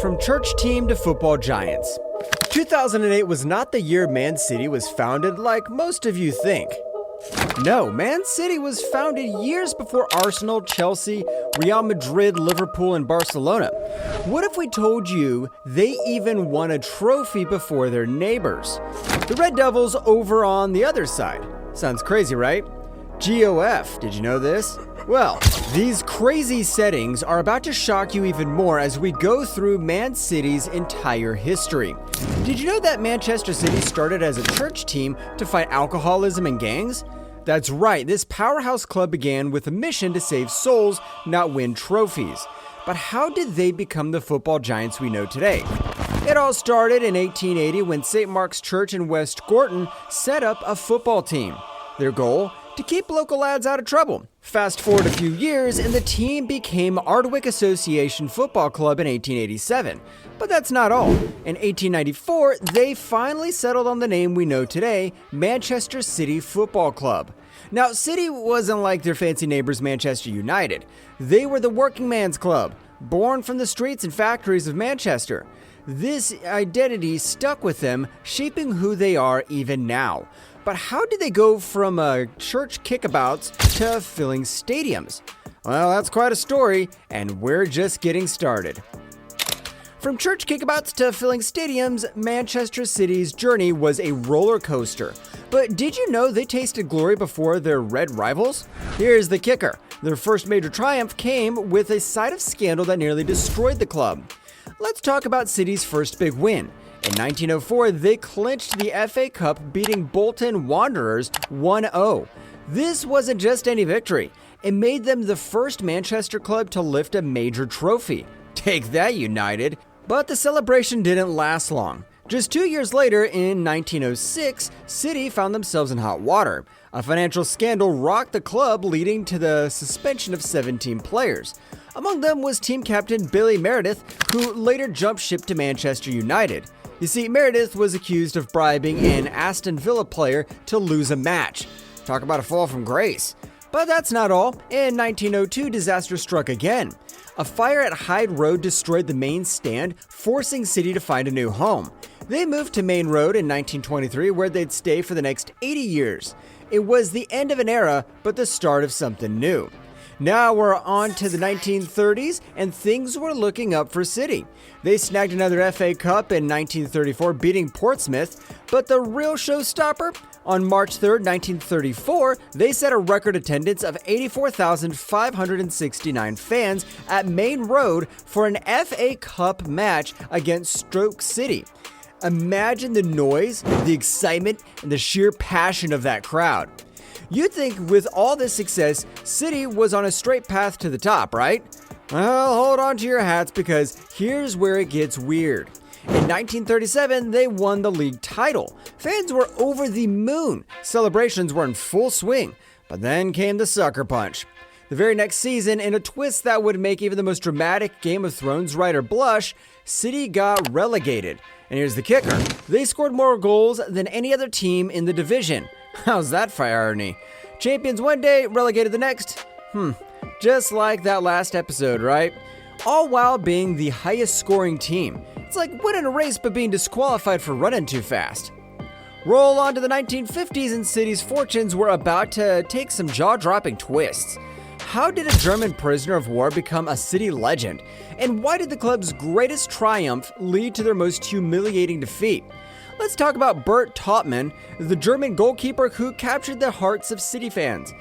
From church team to football giants. 2008 was not the year Man City was founded like most of you think. No, Man City was founded years before Arsenal, Chelsea, Real Madrid, Liverpool, and Barcelona. What if we told you they even won a trophy before their neighbors? The Red Devils over on the other side. Sounds crazy, right? GOF, did you know this? Well, these crazy settings are about to shock you even more as we go through Man City's entire history. Did you know that Manchester City started as a church team to fight alcoholism and gangs? That's right, this powerhouse club began with a mission to save souls, not win trophies. But how did they become the football giants we know today? It all started in 1880 when St. Mark's Church in West Gorton set up a football team. Their goal? To keep local lads out of trouble. Fast forward a few years and the team became Ardwick Association Football Club in 1887. But that's not all. In 1894, they finally settled on the name we know today, Manchester City Football Club. Now, City wasn't like their fancy neighbors Manchester United. They were the working man's club, born from the streets and factories of Manchester. This identity stuck with them, shaping who they are even now. But how did they go from church kickabouts to filling stadiums? Well, that's quite a story, and we're just getting started. From church kickabouts to filling stadiums, Manchester City's journey was a roller coaster. But did you know they tasted glory before their red rivals? Here's the kicker. Their first major triumph came with a side of scandal that nearly destroyed the club. Let's talk about City's first big win. In 1904, they clinched the FA Cup, beating Bolton Wanderers 1-0. This wasn't just any victory. It made them the first Manchester club to lift a major trophy. Take that, United! But the celebration didn't last long. Just 2 years later, in 1906, City found themselves in hot water. A financial scandal rocked the club, leading to the suspension of 17 players. Among them was team captain Billy Meredith, who later jumped ship to Manchester United. You see, Meredith was accused of bribing an Aston Villa player to lose a match. Talk about a fall from grace. But that's not all. In 1902, disaster struck again. A fire at Hyde Road destroyed the main stand, forcing City to find a new home. They moved to Main Road in 1923, where they'd stay for the next 80 years. It was the end of an era, but the start of something new. Now we're on to the 1930s, and things were looking up for City. They snagged another FA Cup in 1934, beating Portsmouth, but the real showstopper? On March 3, 1934, they set a record attendance of 84,569 fans at Main Road for an FA Cup match against Stoke City. Imagine the noise, the excitement, and the sheer passion of that crowd. You'd think with all this success, City was on a straight path to the top, right? Well, hold on to your hats because here's where it gets weird. In 1937, they won the league title. Fans were over the moon. Celebrations were in full swing. But then came the sucker punch. The very next season, in a twist that would make even the most dramatic Game of Thrones writer blush, City got relegated. And here's the kicker. They scored more goals than any other team in the division. How's that for irony? Champions one day, relegated the next. Just like that last episode, right? All while being the highest scoring team. It's like winning a race but being disqualified for running too fast. Roll on to the 1950s and City's fortunes were about to take some jaw-dropping twists. How did a German prisoner of war become a City legend? And why did the club's greatest triumph lead to their most humiliating defeat? Let's talk about Bert Taubmann, the German goalkeeper who captured the hearts of City fans.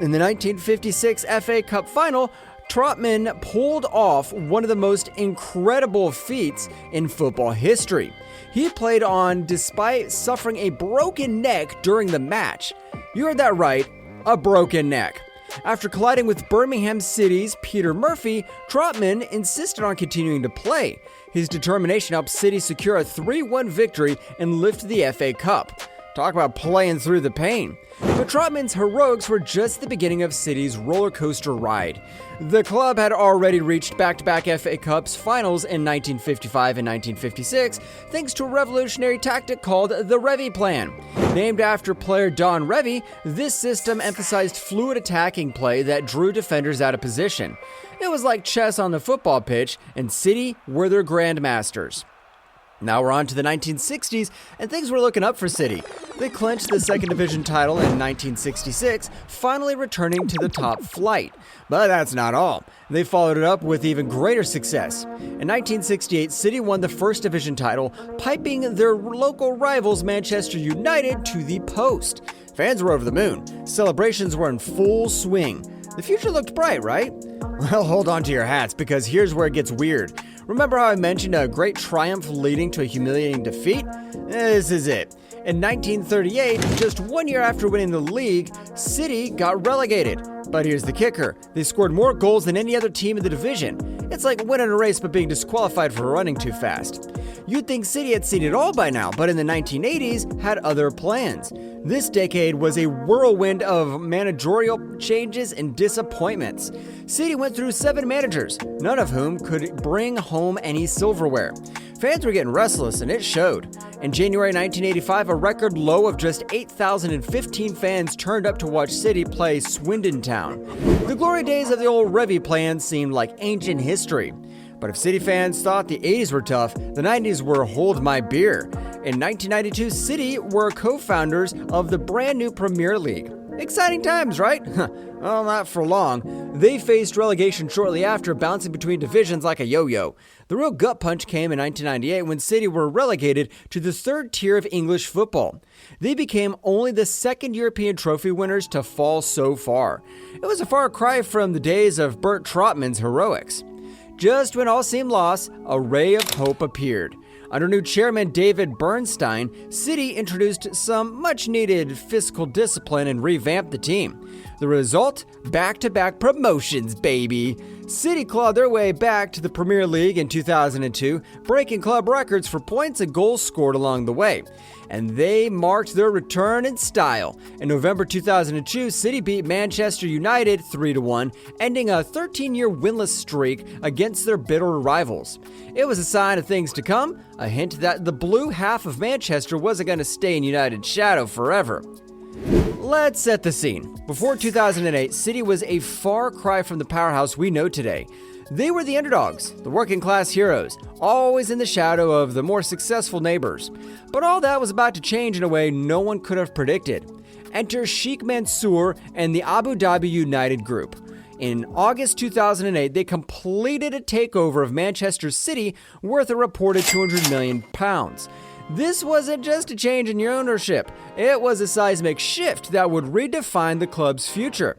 In the 1956 FA Cup final, Taubmann pulled off one of the most incredible feats in football history. He played on despite suffering a broken neck during the match. You heard that right, a broken neck. After colliding with Birmingham City's Peter Murphy, Taubmann insisted on continuing to play. His determination helped City secure a 3-1 victory and lift the FA Cup. Talk about playing through the pain. But Trotman's heroics were just the beginning of City's roller coaster ride. The club had already reached back-to-back FA Cups finals in 1955 and 1956 thanks to a revolutionary tactic called the Revy Plan. Named after player Don Revy, this system emphasized fluid attacking play that drew defenders out of position. It was like chess on the football pitch, and City were their grandmasters. Now we're on to the 1960s, and things were looking up for City. They clinched the second division title in 1966, finally returning to the top flight. But that's not all. They followed it up with even greater success. In 1968, City won the first division title, piping their local rivals Manchester United to the post. Fans were over the moon. Celebrations were in full swing. The future looked bright, right? Well, hold on to your hats, because here's where it gets weird. Remember how I mentioned a great triumph leading to a humiliating defeat? This is it. In 1938, just 1 year after winning the league, City got relegated. But here's the kicker. They scored more goals than any other team in the division. It's like winning a race but being disqualified for running too fast. You'd think City had seen it all by now, but in the 1980s had other plans. This decade was a whirlwind of managerial changes and disappointments. City went through 7 managers, none of whom could bring home any silverware. Fans were getting restless, and it showed. In January 1985, a record low of just 8,015 fans turned up to watch City play Swindon Town. The glory days of the old Revy Plan seemed like ancient history. But if City fans thought the 80s were tough, the 90s were hold my beer. In 1992, City were co-founders of the brand new Premier League. Exciting times, right? Well, not for long. They faced relegation shortly after, bouncing between divisions like a yo-yo. The real gut punch came in 1998 when City were relegated to the third tier of English football. They became only the second European trophy winners to fall so far. It was a far cry from the days of Bert Trotman's heroics. Just when all seemed lost, a ray of hope appeared. Under new chairman David Bernstein, City introduced some much-needed fiscal discipline and revamped the team. The result? Back-to-back promotions, baby! City clawed their way back to the Premier League in 2002, breaking club records for points and goals scored along the way. And they marked their return in style. In November 2002, City beat Manchester United 3-1, ending a 13-year winless streak against their bitter rivals. It was a sign of things to come, a hint that the blue half of Manchester wasn't going to stay in United's shadow forever. Let's set the scene. Before 2008, City was a far cry from the powerhouse we know today. They were the underdogs, the working-class heroes, always in the shadow of the more successful neighbors. But all that was about to change in a way no one could have predicted. Enter Sheikh Mansour and the Abu Dhabi United Group. In August 2008, they completed a takeover of Manchester City worth a reported £200 million. This wasn't just a change in your ownership, it was a seismic shift that would redefine the club's future.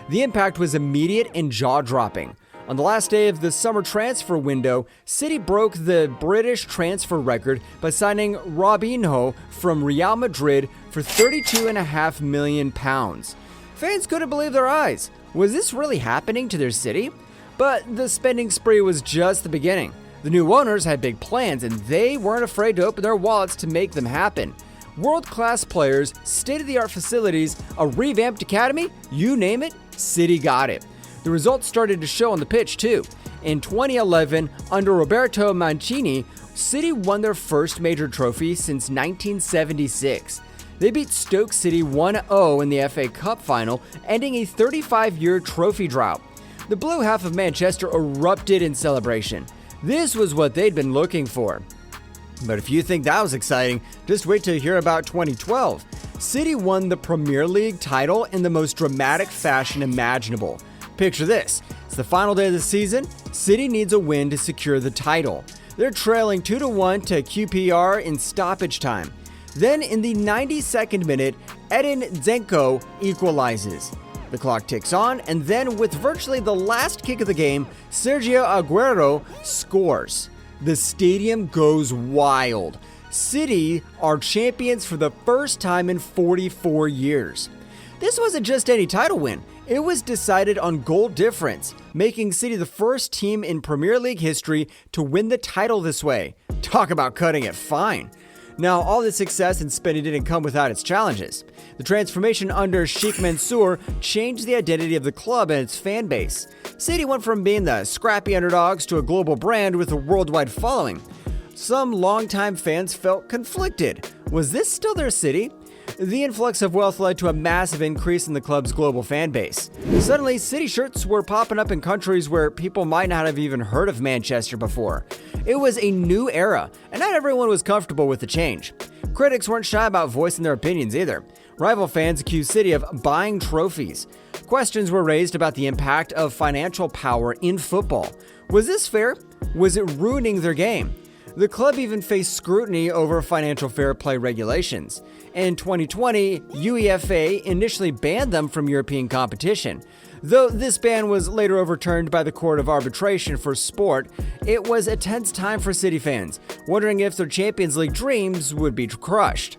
The impact was immediate and jaw-dropping. On the last day of the summer transfer window, City broke the British transfer record by signing Robinho from Real Madrid for £32.5 million. Fans couldn't believe their eyes. Was this really happening to their city? But the spending spree was just the beginning. The new owners had big plans, and they weren't afraid to open their wallets to make them happen. World-class players, state-of-the-art facilities, a revamped academy, you name it, City got it. The results started to show on the pitch, too. In 2011, under Roberto Mancini, City won their first major trophy since 1976. They beat Stoke City 1-0 in the FA Cup final, ending a 35-year trophy drought. The blue half of Manchester erupted in celebration. This was what they'd been looking for. But if you think that was exciting, just wait till you hear about 2012. City won the Premier League title in the most dramatic fashion imaginable. Picture this. It's the final day of the season. City needs a win to secure the title. They're trailing 2-1 to QPR in stoppage time. Then in the 92nd minute, Edin Dzeko equalizes. The clock ticks on, and then with virtually the last kick of the game, Sergio Aguero scores. The stadium goes wild. City are champions for the first time in 44 years. This wasn't just any title win. It was decided on goal difference, making City the first team in Premier League history to win the title this way. Talk about cutting it fine. Now, all this success and spending didn't come without its challenges. The transformation under Sheikh Mansour changed the identity of the club and its fan base. City went from being the scrappy underdogs to a global brand with a worldwide following. Some longtime fans felt conflicted. Was this still their city? The influx of wealth led to a massive increase in the club's global fan base. Suddenly, City shirts were popping up in countries where people might not have even heard of Manchester before. It was a new era, and not everyone was comfortable with the change. Critics weren't shy about voicing their opinions either. Rival fans accused City of buying trophies. Questions were raised about the impact of financial power in football. Was this fair? Was it ruining their game? The club even faced scrutiny over financial fair play regulations. In 2020, UEFA initially banned them from European competition. Though this ban was later overturned by the Court of Arbitration for Sport, it was a tense time for City fans, wondering if their Champions League dreams would be crushed.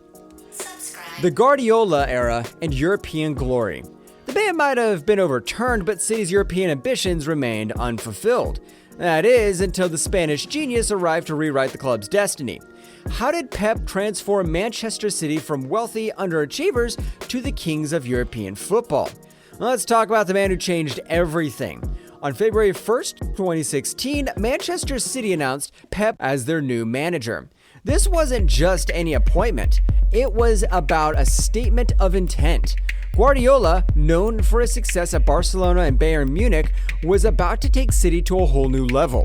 The Guardiola era and European glory. The ban might have been overturned, but City's European ambitions remained unfulfilled. That is, until the Spanish genius arrived to rewrite the club's destiny. How did Pep transform Manchester City from wealthy underachievers to the kings of European football? Let's talk about the man who changed everything. On February 1st, 2016, Manchester City announced Pep as their new manager. This wasn't just any appointment. It was about a statement of intent. Guardiola, known for his success at Barcelona and Bayern Munich, was about to take City to a whole new level.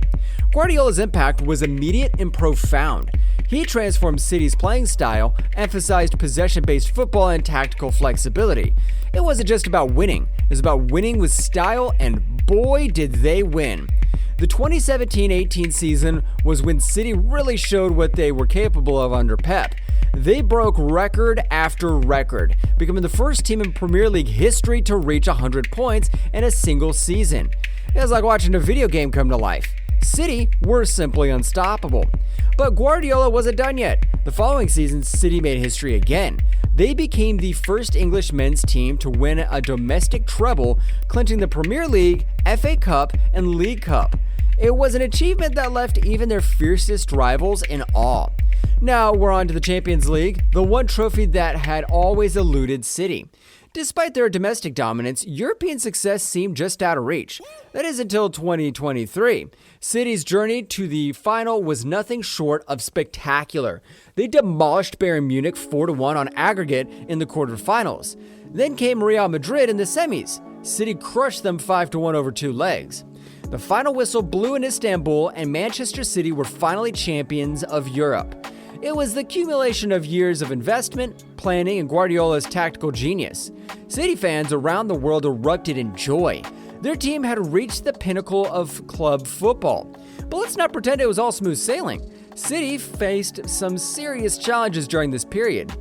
Guardiola's impact was immediate and profound. He transformed City's playing style, emphasized possession-based football and tactical flexibility. It wasn't just about winning, it was about winning with style, and boy did they win. The 2017-18 season was when City really showed what they were capable of under Pep. They broke record after record, becoming the first team in Premier League history to reach 100 points in a single season. It was like watching a video game come to life. City were simply unstoppable. But Guardiola wasn't done yet. The following season, City made history again. They became the first English men's team to win a domestic treble, clinching the Premier League, FA Cup, and League Cup. It was an achievement that left even their fiercest rivals in awe. Now we're on to the Champions League, the one trophy that had always eluded City. Despite their domestic dominance, European success seemed just out of reach. That is until 2023. City's journey to the final was nothing short of spectacular. They demolished Bayern Munich 4-1 on aggregate in the quarterfinals. Then came Real Madrid in the semis. City crushed them 5-1 over two legs. The final whistle blew in Istanbul, and Manchester City were finally champions of Europe. It was the accumulation of years of investment, planning, and Guardiola's tactical genius. City fans around the world erupted in joy. Their team had reached the pinnacle of club football. But let's not pretend it was all smooth sailing. City faced some serious challenges during this period.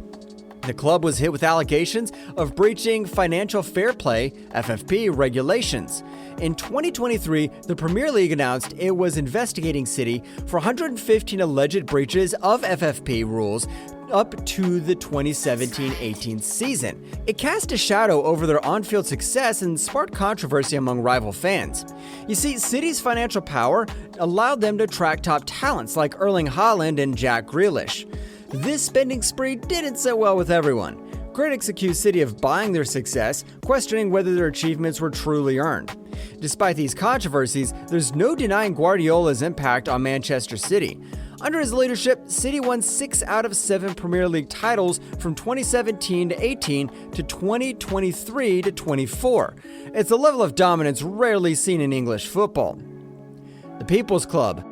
The club was hit with allegations of breaching financial fair play (FFP) regulations. In 2023, the Premier League announced it was investigating City for 115 alleged breaches of FFP rules up to the 2017-18 season. It cast a shadow over their on-field success and sparked controversy among rival fans. You see, City's financial power allowed them to attract top talents like Erling Haaland and Jack Grealish. This spending spree didn't sit well with everyone. Critics accused City of buying their success, questioning whether their achievements were truly earned. Despite these controversies, there's no denying Guardiola's impact on Manchester City. Under his leadership, City won 6 out of 7 Premier League titles from 2017-18 to 2023-24. It's a level of dominance rarely seen in English football. The People's Club.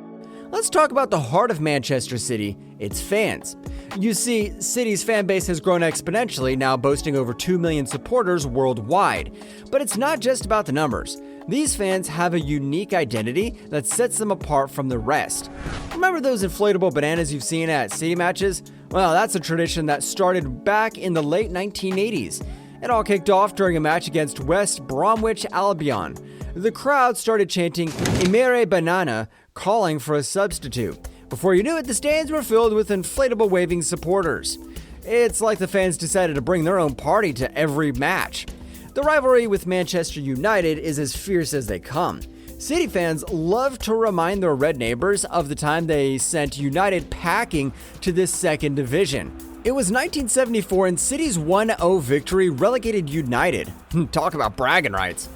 Let's talk about the heart of Manchester City, its fans. You see, City's fan base has grown exponentially, now boasting over 2 million supporters worldwide. But it's not just about the numbers. These fans have a unique identity that sets them apart from the rest. Remember those inflatable bananas you've seen at City matches? Well, that's a tradition that started back in the late 1980s. It all kicked off during a match against West Bromwich Albion. The crowd started chanting "Emere Banana," calling for a substitute. Before you knew it, the stands were filled with inflatable waving supporters. It's like the fans decided to bring their own party to every match. The rivalry with Manchester United is as fierce as they come. City fans love to remind their red neighbors of the time they sent United packing to this second division. It was 1974 and City's 1-0 victory relegated United. Talk about bragging rights.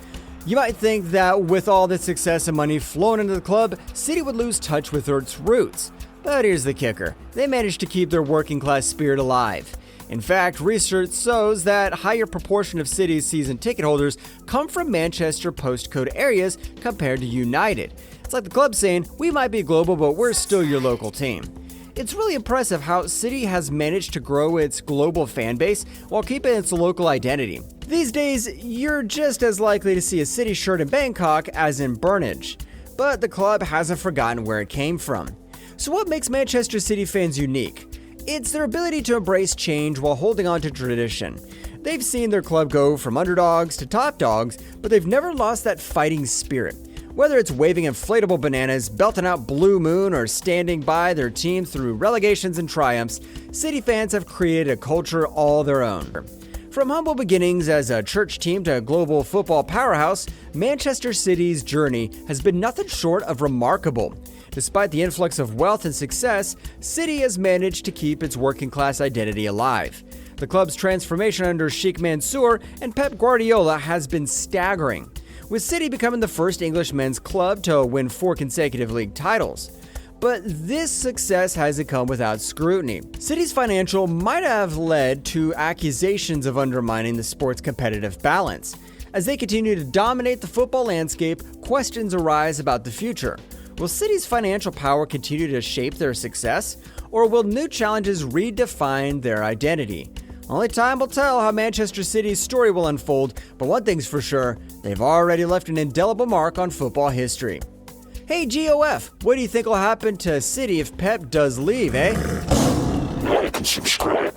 You might think that with all the success and money flowing into the club, City would lose touch with its roots. But here's the kicker. They managed to keep their working class spirit alive. In fact, research shows that higher proportion of City's season ticket holders come from Manchester postcode areas compared to United. It's like the club saying, we might be global, but we're still your local team. It's really impressive how City has managed to grow its global fan base while keeping its local identity. These days, you're just as likely to see a City shirt in Bangkok as in Burnage, but the club hasn't forgotten where it came from. So what makes Manchester City fans unique? It's their ability to embrace change while holding on to tradition. They've seen their club go from underdogs to top dogs, but they've never lost that fighting spirit. Whether it's waving inflatable bananas, belting out Blue Moon, or standing by their team through relegations and triumphs, City fans have created a culture all their own. From humble beginnings as a church team to a global football powerhouse, Manchester City's journey has been nothing short of remarkable. Despite the influx of wealth and success, City has managed to keep its working class identity alive. The club's transformation under Sheikh Mansour and Pep Guardiola has been staggering, with City becoming the first English men's club to win 4 consecutive league titles. But this success hasn't come without scrutiny. City's financial might have led to accusations of undermining the sport's competitive balance. As they continue to dominate the football landscape, questions arise about the future. Will City's financial power continue to shape their success, or will new challenges redefine their identity? Only time will tell how Manchester City's story will unfold, but one thing's for sure, they've already left an indelible mark on football history. Hey GOF, what do you think will happen to City if Pep does leave, eh? Like and subscribe.